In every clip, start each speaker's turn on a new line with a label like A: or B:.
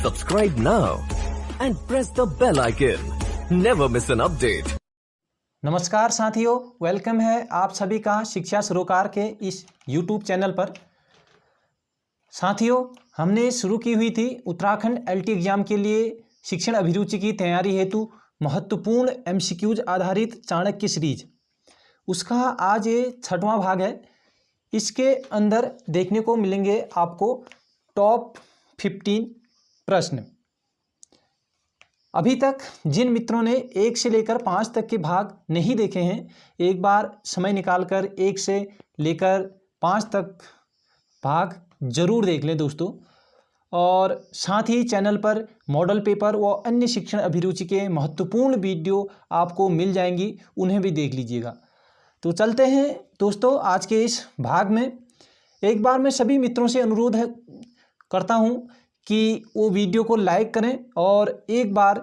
A: Subscribe now and press the bell icon. Never miss an update.
B: नमस्कार साथियों, welcome है आप सभी का शिक्षा सरोकार के इस YouTube चैनल पर। साथियों, हमने शुरू की हुई थी उत्तराखंड एलटी एग्जाम के लिए शिक्षण अभिरुचि की तैयारी हेतु महत्वपूर्ण एमसीक्यूज आधारित चाणक्य सीरीज। उसका आज ये 6वां भाग है। इसके अंदर देखने को मिलेंगे आपको टॉप 15 प्रश्न। अभी तक जिन मित्रों ने 1 से लेकर 5 तक के भाग नहीं देखे हैं, एक बार समय निकालकर 1 से लेकर 5 तक भाग जरूर देख लें दोस्तों। और साथ ही चैनल पर मॉडल पेपर व अन्य शिक्षण अभिरुचि के महत्वपूर्ण वीडियो आपको मिल जाएंगी, उन्हें भी देख लीजिएगा। तो चलते हैं दोस्तों आज के इस भाग में। एक बार मैं सभी मित्रों से अनुरोध करता हूं कि वो वीडियो को लाइक करें और एक बार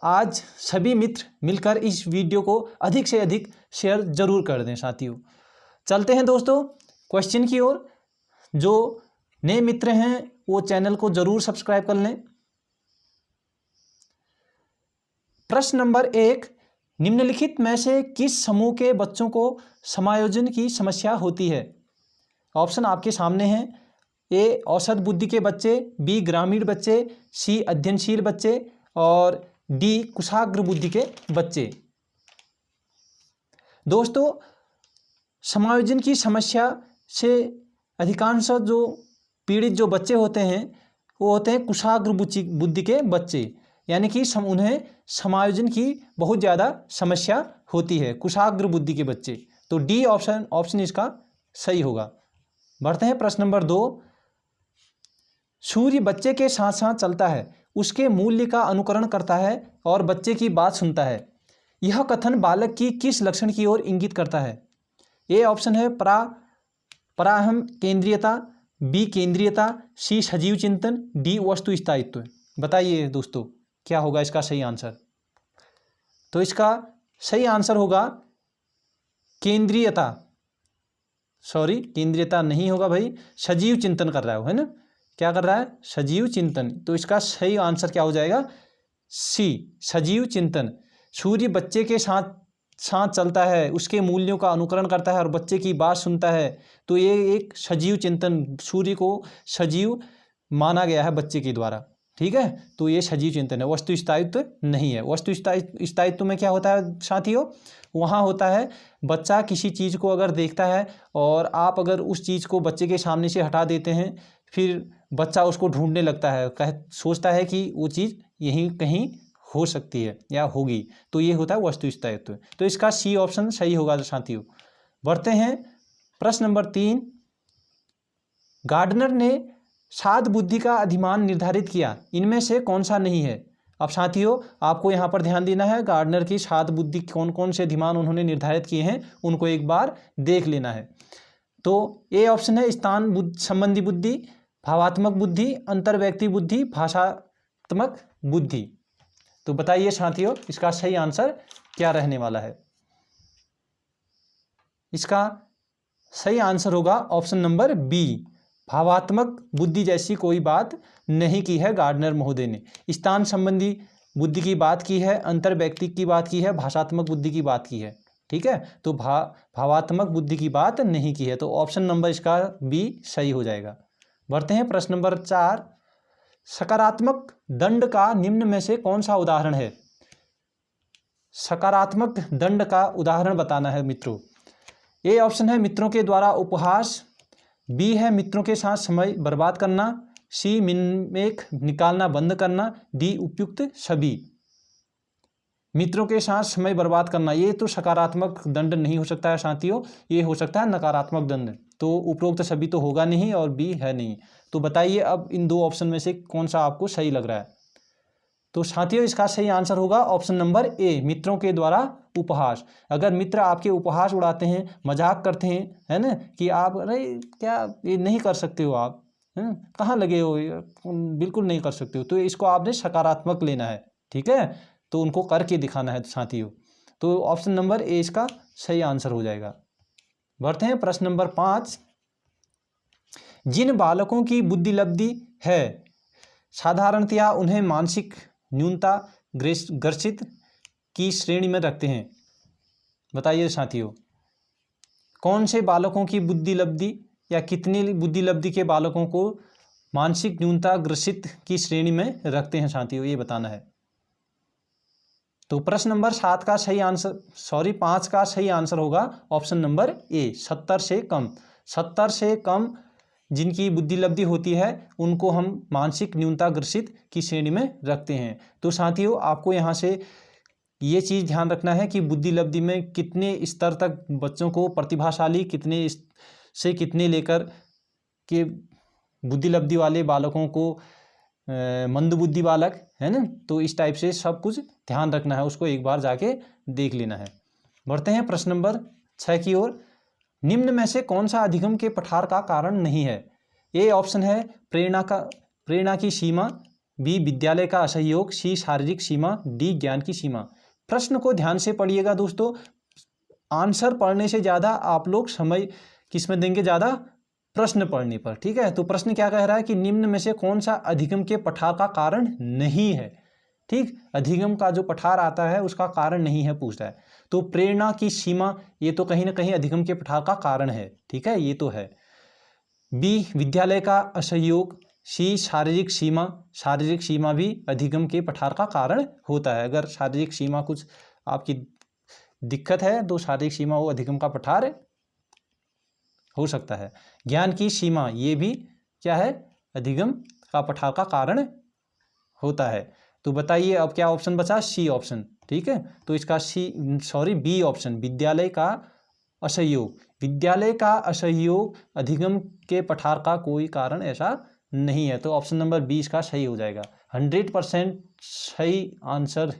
B: आज सभी मित्र मिलकर इस वीडियो को अधिक से अधिक शेयर जरूर कर दें साथियों। चलते हैं दोस्तों क्वेश्चन की ओर। जो नए मित्र हैं वो चैनल को जरूर सब्सक्राइब कर लें। प्रश्न नंबर 1, निम्नलिखित में से किस समूह के बच्चों को समायोजन की समस्या होती है? ऑप्शन आपके सामने हैं। ए औसत बुद्धि के बच्चे, बी ग्रामीण बच्चे, सी अध्ययनशील बच्चे और डी कुशाग्र बुद्धि के बच्चे। दोस्तों, समायोजन की समस्या से अधिकांश जो पीड़ित जो बच्चे होते हैं वो होते हैं कुशाग्र बुद्धि के बच्चे, यानी कि उन्हें समायोजन की बहुत ज़्यादा समस्या होती है, कुशाग्र बुद्धि के बच्चे। तो डी ऑप्शन इसका सही होगा। बढ़ते हैं प्रश्न नंबर 2। सूर्य बच्चे के साथ साथ चलता है, उसके मूल्य का अनुकरण करता है और बच्चे की बात सुनता है। यह कथन बालक की किस लक्षण की ओर इंगित करता है? ए ऑप्शन है पराहम केंद्रीयता, बी केंद्रीयता, सी सजीव चिंतन, डी वस्तु स्थायित्व। बताइए दोस्तों क्या होगा इसका सही आंसर? तो इसका सही आंसर होगा केंद्रीयता। सॉरी, केंद्रीयता नहीं होगा भाई, सजीव चिंतन कर रहा है ना। क्या कर रहा है? सजीव चिंतन। तो इसका सही आंसर क्या हो जाएगा? सी सजीव चिंतन। सूर्य बच्चे के साथ साथ चलता है, उसके मूल्यों का अनुकरण करता है और बच्चे की बात सुनता है। तो ये एक सजीव चिंतन, सूर्य को सजीव माना गया है बच्चे के द्वारा। ठीक है, तो ये सजीव चिंतन है, वस्तु स्थायित्व नहीं है। वस्तु स्थायित्व में क्या होता है साथियों? वहाँ होता है बच्चा किसी चीज़ को अगर देखता है और आप अगर उस चीज़ को बच्चे के सामने से हटा देते हैं, फिर बच्चा उसको ढूंढने लगता है, सोचता है कि वो चीज़ यहीं कहीं हो सकती है या होगी। तो ये होता है वस्तु स्थायित्व। तो इसका सी ऑप्शन सही होगा साथियों। बढ़ते हैं प्रश्न नंबर 3। गार्डनर ने 7 बुद्धि का अधिमान निर्धारित किया, इनमें से कौन सा नहीं है? अब साथियों आपको यहाँ पर ध्यान देना है, गार्डनर की 7 बुद्धि कौन कौन से अधिमान उन्होंने निर्धारित किए हैं उनको एक बार देख लेना है। तो ए ऑप्शन है स्थान संबंधी बुद्धि, भावात्मक बुद्धि, अंतर्व्यक्ति बुद्धि, भाषात्मक बुद्धि। तो बताइए साथियों इसका सही आंसर क्या रहने वाला है? इसका सही आंसर होगा ऑप्शन नंबर बी, भावात्मक बुद्धि जैसी कोई बात नहीं की है गार्डनर महोदय ने। स्थान संबंधी बुद्धि की बात की है, अंतर्व्यक्ति की बात की है, भाषात्मक बुद्धि की बात की है। ठीक है, तो भावात्मक बुद्धि की बात नहीं की है। तो ऑप्शन नंबर इसका बी सही हो जाएगा। बढ़ते हैं प्रश्न नंबर 4। सकारात्मक दंड का निम्न में से कौन सा उदाहरण है? सकारात्मक दंड का उदाहरण बताना है मित्रों। ए ऑप्शन है मित्रों के द्वारा उपहास, बी है मित्रों के साथ समय बर्बाद करना, सी मिनमेख निकालना बंद करना, डी उपयुक्त सभी। मित्रों के साथ समय बर्बाद करना ये तो सकारात्मक दंड नहीं हो सकता है साथियों, ये हो सकता है नकारात्मक दंड। तो उपरोक्त सभी तो होगा नहीं और बी है नहीं। तो बताइए अब इन 2 ऑप्शन में से कौन सा आपको सही लग रहा है? तो साथियों इसका सही आंसर होगा ऑप्शन नंबर ए, मित्रों के द्वारा उपहास। अगर मित्र आपके उपहास उड़ाते हैं, मजाक करते हैं, है ना, कि आप अरे क्या ये नहीं कर सकते हो आप, कहाँ लगे हो, बिल्कुल नहीं कर सकते हो, तो इसको आपने सकारात्मक लेना है। ठीक है, तो उनको करके दिखाना है साथियों। तो ऑप्शन नंबर ए इसका सही आंसर हो जाएगा। बढ़ते हैं प्रश्न नंबर 5। जिन बालकों की बुद्धि लब्धि है साधारणतया उन्हें मानसिक न्यूनता ग्रसित की श्रेणी में रखते हैं। बताइए साथियों, कौन से बालकों की बुद्धि लब्धि या कितनी बुद्धि लब्धि के बालकों को मानसिक न्यूनता ग्रसित की श्रेणी में रखते हैं साथियों, ये बताना है। तो प्रश्न नंबर 5 का सही आंसर होगा ऑप्शन नंबर ए, 70 से कम। 70 से कम जिनकी बुद्धि लब्धि होती है उनको हम मानसिक न्यूनता ग्रसित की श्रेणी में रखते हैं। तो साथियों, आपको यहाँ से ये चीज़ ध्यान रखना है कि बुद्धि लब्धि में कितने स्तर तक बच्चों को प्रतिभाशाली, कितने से कितने लेकर के बुद्धि लब्धि वाले बालकों को मंदबुद्धि बालक, है ना। तो इस टाइप से सब कुछ ध्यान रखना है, उसको एक बार जाके देख लेना है। बढ़ते हैं प्रश्न नंबर 6 की ओर। निम्न में से कौन सा अधिगम के पठार का कारण नहीं है? ए ऑप्शन है प्रेरणा की सीमा, बी विद्यालय का असहयोग, सी शारीरिक सीमा, डी ज्ञान की सीमा। प्रश्न को ध्यान से पढ़िएगा दोस्तों। आंसर पढ़ने से ज़्यादा आप लोग समय किसमें देंगे? ज़्यादा प्रश्न पढ़ने पर, ठीक है। तो प्रश्न क्या कह रहा है कि निम्न में से कौन सा अधिगम के पठार का कारण नहीं है? ठीक, अधिगम का जो पठार आता है उसका कारण नहीं है पूछ रहा है। तो प्रेरणा की सीमा, ये तो कहीं ना कहीं अधिगम के पठार का कारण है, ठीक है, ये तो है। बी विद्यालय का असहयोग, सी शारीरिक सीमा भी अधिगम के पठार का कारण होता है। अगर शारीरिक सीमा कुछ आपकी दिक्कत है तो शारीरिक सीमा वो अधिगम का पठार हो सकता है। ज्ञान की सीमा, ये भी क्या है? अधिगम का पठार का कारण होता है। तो बताइए अब क्या ऑप्शन बचा? सी ऑप्शन, ठीक है। तो इसका बी ऑप्शन, विद्यालय का असहयोग अधिगम के पठार का कोई कारण ऐसा नहीं है। तो ऑप्शन नंबर 20 का सही हो जाएगा। 100% सही आंसर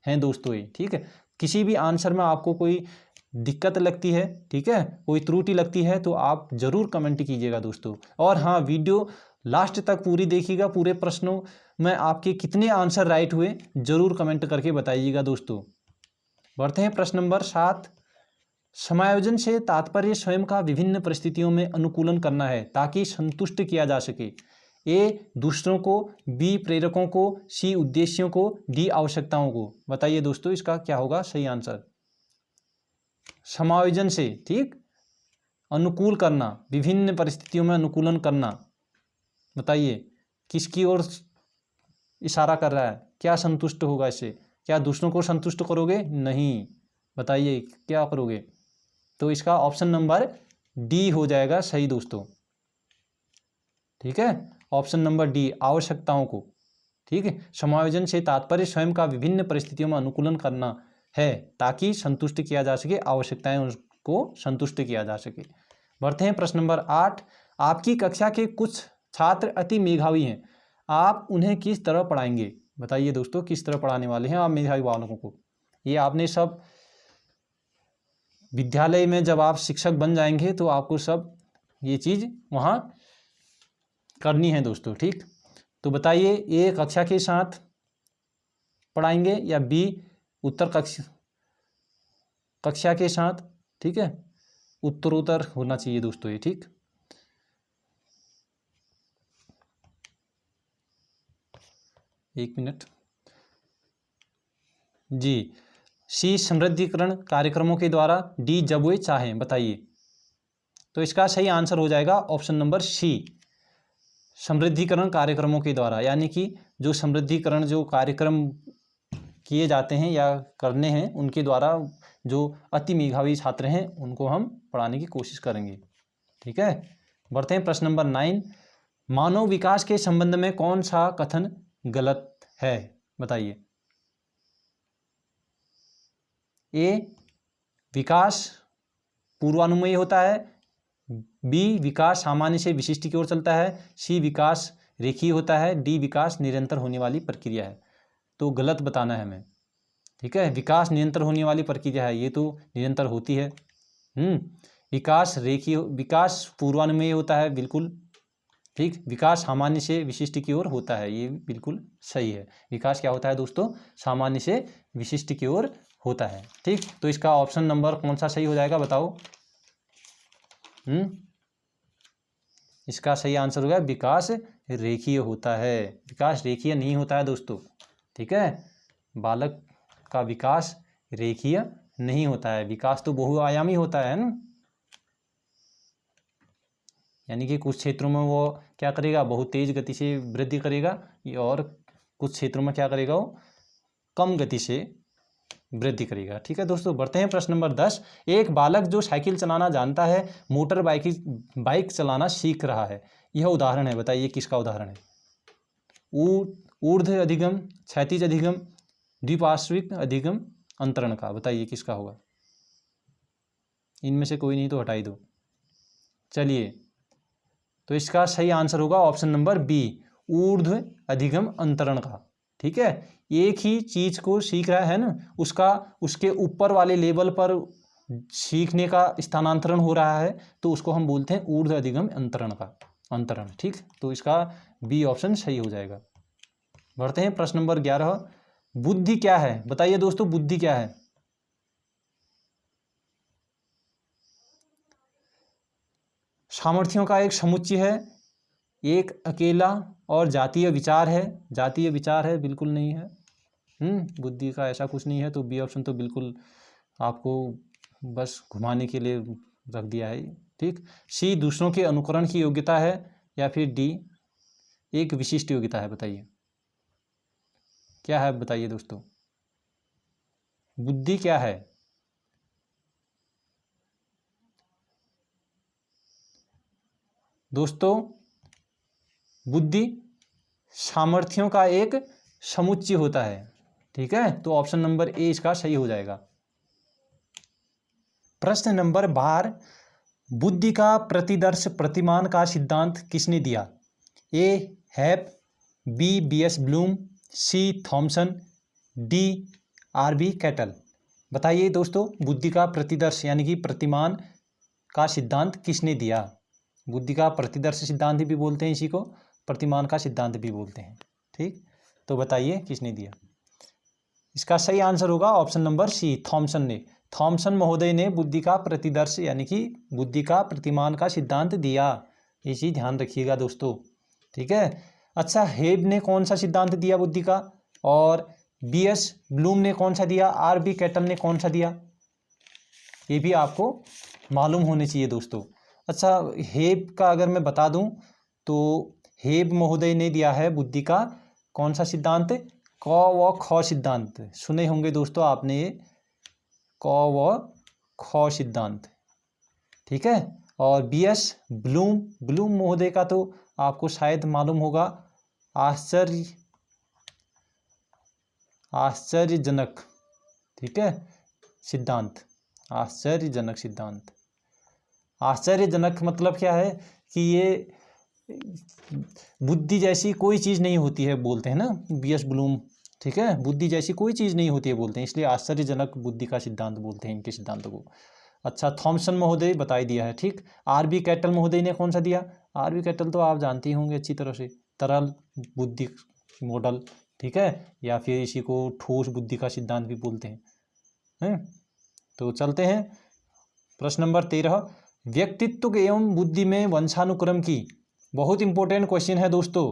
B: है दोस्तों ये, ठीक है। किसी भी आंसर में आपको कोई दिक्कत लगती है, ठीक है, कोई त्रुटि लगती है तो आप ज़रूर कमेंट कीजिएगा दोस्तों। और हाँ, वीडियो लास्ट तक पूरी देखिएगा। पूरे प्रश्नों में आपके कितने आंसर राइट हुए ज़रूर कमेंट करके बताइएगा दोस्तों। बढ़ते हैं प्रश्न नंबर 7। समायोजन से तात्पर्य स्वयं का विभिन्न परिस्थितियों में अनुकूलन करना है ताकि संतुष्ट किया जा सके। ए दूसरों को, बी प्रेरकों को, सी उद्देश्यों को, डी आवश्यकताओं को। बताइए दोस्तों इसका क्या होगा सही आंसर? समायोजन से, ठीक, अनुकूल करना, विभिन्न परिस्थितियों में अनुकूलन करना। बताइए किसकी ओर इशारा कर रहा है? क्या संतुष्ट होगा इससे? क्या दूसरों को संतुष्ट करोगे? नहीं। बताइए क्या करोगे? तो इसका ऑप्शन नंबर डी हो जाएगा सही दोस्तों, ठीक है। ऑप्शन नंबर डी, आवश्यकताओं को, ठीक है। समायोजन से तात्पर्य स्वयं का विभिन्न परिस्थितियों में अनुकूलन करना है ताकि संतुष्ट किया जा सके, आवश्यकताएं उसको संतुष्ट किया जा सके। बढ़ते हैं प्रश्न नंबर 8। आपकी कक्षा के कुछ छात्र अति मेधावी हैं, आप उन्हें किस तरह पढ़ाएंगे? बताइए दोस्तों किस तरह पढ़ाने वाले हैं आप मेधावी बालकों को? ये आपने सब विद्यालय में जब आप शिक्षक बन जाएंगे तो आपको सब ये चीज़ वहाँ करनी है दोस्तों, ठीक। तो बताइए ए कक्षा के साथ पढ़ाएंगे या बी उत्तर कक्षा के साथ, ठीक है। उत्तरोत्तर होना चाहिए दोस्तों ये, ठीक। एक मिनट जी। सी समृद्धिकरण कार्यक्रमों के द्वारा, डी जब वे चाहें। बताइए तो इसका सही आंसर हो जाएगा ऑप्शन नंबर सी, समृद्धिकरण कार्यक्रमों के द्वारा। यानी कि जो समृद्धिकरण जो कार्यक्रम किए जाते हैं या करने हैं उनके द्वारा जो अति मेधावी छात्र हैं उनको हम पढ़ाने की कोशिश करेंगे, ठीक है। बढ़ते हैं प्रश्न नंबर 9। मानव विकास के संबंध में कौन सा कथन गलत है? बताइए। ए विकास पूर्वानुमेय होता है, बी विकास सामान्य से विशिष्ट की ओर चलता है, सी विकास रेखीय होता है, डी विकास निरंतर होने वाली प्रक्रिया है। तो गलत बताना है हमें, ठीक है। विकास निरंतर होने वाली प्रक्रिया है, ये तो निरंतर होती है। विकास रेखीय, विकास पूर्वानुमेय होता है, बिल्कुल ठीक। विकास सामान्य से विशिष्ट की ओर होता है, ये बिल्कुल सही है। विकास क्या होता है दोस्तों? सामान्य से विशिष्ट की ओर होता है, ठीक। तो इसका ऑप्शन नंबर कौन सा सही हो जाएगा बताओ? इसका सही आंसर होगा विकास रेखीय होता है। विकास रेखीय नहीं होता है दोस्तों, ठीक है। बालक का विकास रेखीय नहीं होता है, विकास तो बहुआयामी होता है ना। यानी कि कुछ क्षेत्रों में वो क्या करेगा, बहुत तेज गति से वृद्धि करेगा, और कुछ क्षेत्रों में क्या करेगा, वो कम गति से वृद्धि करेगा। ठीक है दोस्तों, बढ़ते हैं प्रश्न नंबर 10। एक बालक जो साइकिल चलाना जानता है मोटर बाइक चलाना सीख रहा है, यह उदाहरण है, बताइए किसका उदाहरण है। ऊर्ध्व अधिगम, क्षैतिज अधिगम, द्विपार्श्विक अधिगम, अंतरण का, बताइए किसका होगा। इनमें से कोई नहीं तो हटाई दो। चलिए, तो इसका सही आंसर होगा ऑप्शन नंबर बी, ऊर्ध्व अधिगम अंतरण का। ठीक है, एक ही चीज को सीख रहा है ना, उसके ऊपर वाले लेवल पर सीखने का स्थानांतरण हो रहा है, तो उसको हम बोलते हैं ऊर्ध्व अधिगम अंतरण। ठीक, तो इसका बी ऑप्शन सही हो जाएगा। बढ़ते हैं प्रश्न नंबर 11। बुद्धि क्या है, बताइए दोस्तों, बुद्धि क्या है। सामर्थ्यों का एक समुच्चय है, एक अकेला और जातीय विचार है। जातीय विचार है, बिल्कुल नहीं है। बुद्धि का ऐसा कुछ नहीं है, तो बी ऑप्शन तो बिल्कुल आपको बस घुमाने के लिए रख दिया है। ठीक, सी दूसरों के अनुकरण की योग्यता है, या फिर डी एक विशिष्ट योग्यता है। बताइए क्या है, बताइए दोस्तों, बुद्धि क्या है। दोस्तों, बुद्धि सामर्थ्यों का एक समुच्चय होता है। ठीक है, तो ऑप्शन नंबर ए इसका सही हो जाएगा। प्रश्न नंबर 12। बुद्धि का प्रतिदर्श प्रतिमान का सिद्धांत किसने दिया। ए हैप, बी बीएस ब्लूम, सी थॉमसन, डी आरबी कैटल। बताइए दोस्तों, बुद्धि का प्रतिदर्श यानी कि प्रतिमान का सिद्धांत किसने दिया। बुद्धि का प्रतिदर्श सिद्धांत भी बोलते हैं इसी को, प्रतिमान का सिद्धांत भी बोलते हैं। ठीक, तो बताइए किसने दिया। इसका सही आंसर होगा ऑप्शन नंबर सी, थॉमसन ने। थॉमसन महोदय ने बुद्धि का प्रतिदर्श यानी कि बुद्धि का प्रतिमान का सिद्धांत दिया, ये चीज ध्यान रखिएगा दोस्तों। ठीक है, अच्छा, हेब ने कौन सा सिद्धांत दिया बुद्धि का, और बीएस ब्लूम ने कौन सा दिया, आरबी कैटल ने कौन सा दिया, ये भी आपको मालूम होने चाहिए दोस्तों। अच्छा, हेब का अगर मैं बता दूं तो हेब महोदय ने दिया है बुद्धि का कौन सा सिद्धांत, क व ख सिद्धांत। सुने होंगे दोस्तों आपने ये क व ख सिद्धांत। ठीक है, और बीएस ब्लूम महोदय का तो आपको शायद मालूम होगा आश्चर्यजनक। ठीक है, सिद्धांत, आश्चर्यजनक सिद्धांत। आश्चर्यजनक मतलब क्या है कि ये बुद्धि जैसी कोई चीज़ नहीं होती है, बोलते हैं ना बीएस ब्लूम। ठीक है, बुद्धि जैसी कोई चीज़ नहीं होती है बोलते हैं, इसलिए आश्चर्यजनक बुद्धि का सिद्धांत बोलते हैं इनके सिद्धांत को। अच्छा, थॉमसन महोदय बता दिया है। ठीक, आरबी कैटल महोदय ने कौन सा दिया। आरबी कैटल तो आप जानते ही होंगे अच्छी तरह से, तरल बुद्धि मॉडल। ठीक है, या फिर इसी को ठोस बुद्धि का सिद्धांत भी बोलते हैं। तो चलते हैं प्रश्न नंबर 13। व्यक्तित्व एवं बुद्धि में वंशानुक्रम की, बहुत इंपॉर्टेंट क्वेश्चन है दोस्तों।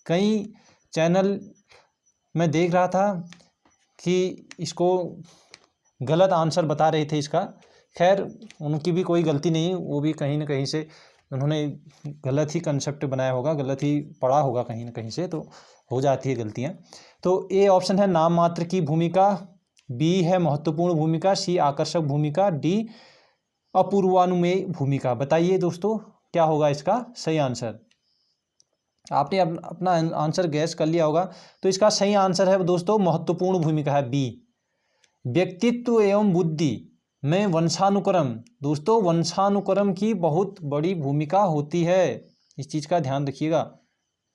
B: कई चैनल मैं देख रहा था कि इसको गलत आंसर बता रहे थे इसका। खैर, उनकी भी कोई गलती नहीं, वो भी कहीं ना कहीं से उन्होंने गलत ही कंसेप्ट बनाया होगा, गलत ही पढ़ा होगा कहीं ना कहीं से, तो हो जाती है गलतियाँ। तो ए ऑप्शन है नाम मात्र की भूमिका, बी है महत्वपूर्ण भूमिका, सी आकर्षक भूमिका, डी अपूर्वानुमेय भूमिका। बताइए दोस्तों क्या होगा इसका सही आंसर। आपने अपना आंसर गैस कर लिया होगा, तो इसका सही आंसर है दोस्तों महत्वपूर्ण भूमिका है, बी। व्यक्तित्व एवं बुद्धि में वंशानुक्रम, दोस्तों वंशानुक्रम की बहुत बड़ी भूमिका होती है, इस चीज़ का ध्यान रखिएगा।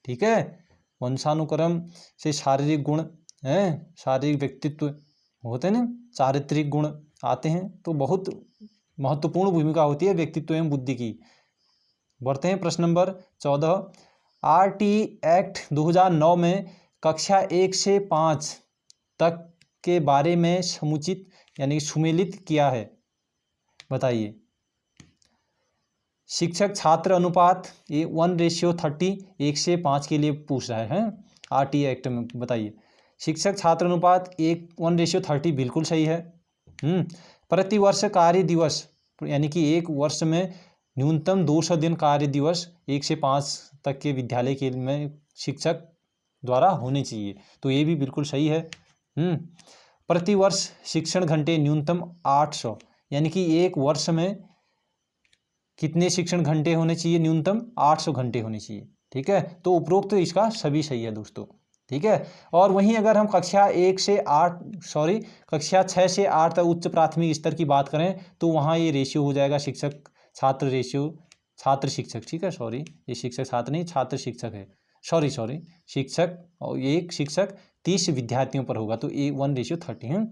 B: ठीक है, वंशानुक्रम से शारीरिक गुण हैं, शारीरिक व्यक्तित्व होते हैं ना, चारित्रिक गुण आते हैं, तो बहुत महत्वपूर्ण भूमिका होती है व्यक्तित्व एवं बुद्धि की। बढ़ते हैं प्रश्न नंबर 14। आरटी एक्ट 2009 में कक्षा 1 से 5 तक के बारे में समुचित यानी सुमेलित किया है। बताइए शिक्षक छात्र अनुपात ये 1:30 1:5 के लिए पूछ रहा है RT एक्ट में। बताइए शिक्षक छात्र अनुपात 1:30 बिल्कुल सही है। प्रतिवर्ष कार्य दिवस यानी कि एक वर्ष में न्यूनतम 200 दिन कार्य दिवस 1 से 5 तक के विद्यालय के में शिक्षक द्वारा होने चाहिए, तो ये भी बिल्कुल सही है। प्रतिवर्ष शिक्षण घंटे न्यूनतम 800 यानी कि एक वर्ष में कितने शिक्षण घंटे होने चाहिए? न्यूनतम 800 घंटे होने चाहिए। ठीक है, तो उपरोक्त तो इसका सभी सही है दोस्तों। ठीक है, और वहीं अगर हम कक्षा 6 से 8 तक उच्च प्राथमिक स्तर की बात करें तो वहाँ ये रेशियो हो जाएगा शिक्षक छात्र रेशियो, छात्र शिक्षक। ठीक है, सॉरी ये शिक्षक छात्र नहीं, छात्र शिक्षक है। सॉरी शिक्षक और एक शिक्षक 30 विद्यार्थियों पर होगा, तो 1:30 है।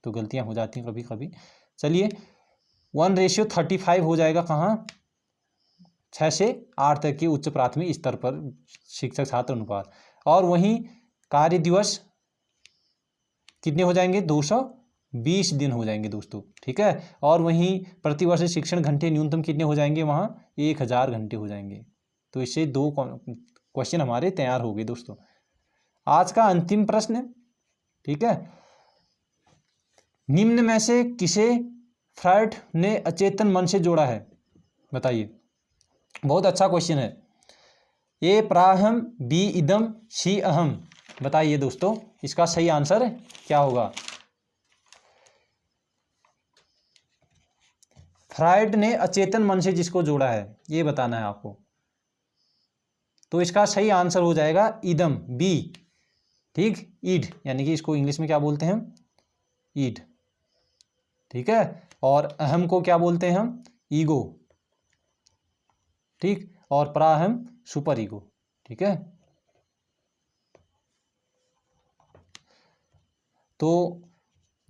B: तो गलतियाँ हो जाती हैं कभी कभी। चलिए 1:35 हो जाएगा कहाँ? 6 से 8 तक के उच्च प्राथमिक स्तर पर शिक्षक छात्र अनुपात। और वहीं कार्य दिवस कितने हो जाएंगे? 220 दिन हो जाएंगे दोस्तों। ठीक है, और वहीं प्रतिवर्ष शिक्षण घंटे न्यूनतम कितने हो जाएंगे? वहाँ 1000 घंटे हो जाएंगे। तो इससे 2 क्वेश्चन हमारे तैयार हो गए दोस्तों। आज का अंतिम प्रश्न, ठीक है, निम्न में से किसे फ्रायड ने अचेतन मन से जोड़ा है? बताइए, बहुत अच्छा क्वेश्चन है। ए प्राहम, बी इदम, सी अहम। बताइए दोस्तों इसका सही आंसर क्या होगा? फ्रायड ने अचेतन मन से जिसको जोड़ा है ये बताना है आपको। तो इसका सही आंसर हो जाएगा इदम, बी। ठीक, ईड यानी कि इसको इंग्लिश में क्या बोलते हैं? ईड। ठीक है, और अहम को क्या बोलते हैं हम? ईगो। ठीक, और प्राहम सुपर ईगो। ठीक है, तो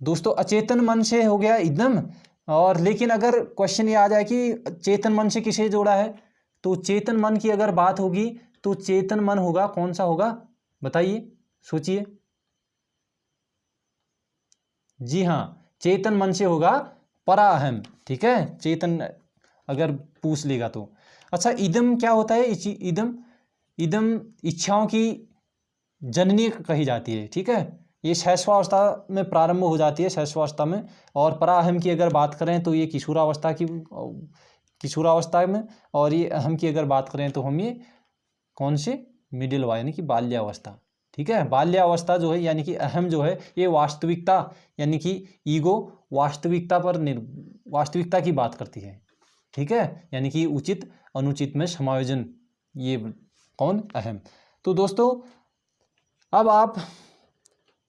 B: दोस्तों अचेतन मन से हो गया इदम। और लेकिन अगर क्वेश्चन ये आ जाए कि चेतन मन से किसे जोड़ा है, तो चेतन मन की अगर बात होगी तो चेतन मन होगा कौन सा होगा? बताइए, सोचिए। जी हाँ, चेतन मन से होगा पराअहम। ठीक है, चेतन अगर पूछ लेगा तो। अच्छा, इदम क्या होता है? इदम इच्छाओं की जननी कही जाती है। ठीक है, ये शैशवावस्था में प्रारंभ हो जाती है, शैशवावस्था में। और पराअहम की अगर बात करें तो ये किशोरावस्था में। और ये अहम की अगर बात करें तो हम ये कौन से? मिडिल यानी कि बाल्यावस्था। ठीक है, बाल्यावस्था जो है यानी कि अहम जो है ये वास्तविकता यानी कि ईगो वास्तविकता की बात करती है। ठीक है, यानी कि उचित अनुचित में समायोजन, ये कौन? अहम। तो दोस्तों अब आप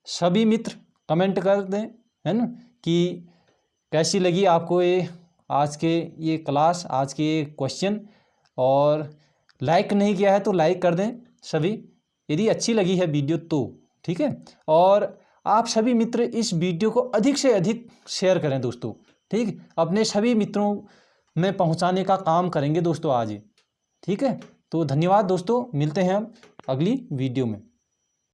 B: सभी मित्र कमेंट कर दें, है ना, कि कैसी लगी आपको ये आज के ये क्लास, आज के ये क्वेश्चन। और लाइक नहीं किया है तो लाइक कर दें सभी, यदि अच्छी लगी है वीडियो तो। ठीक है, और आप सभी मित्र इस वीडियो को अधिक से अधिक शेयर करें दोस्तों। ठीक, अपने सभी मित्रों में पहुंचाने का काम करेंगे दोस्तों आज ही। ठीक है, तो धन्यवाद दोस्तों, मिलते हैं हम अगली वीडियो में।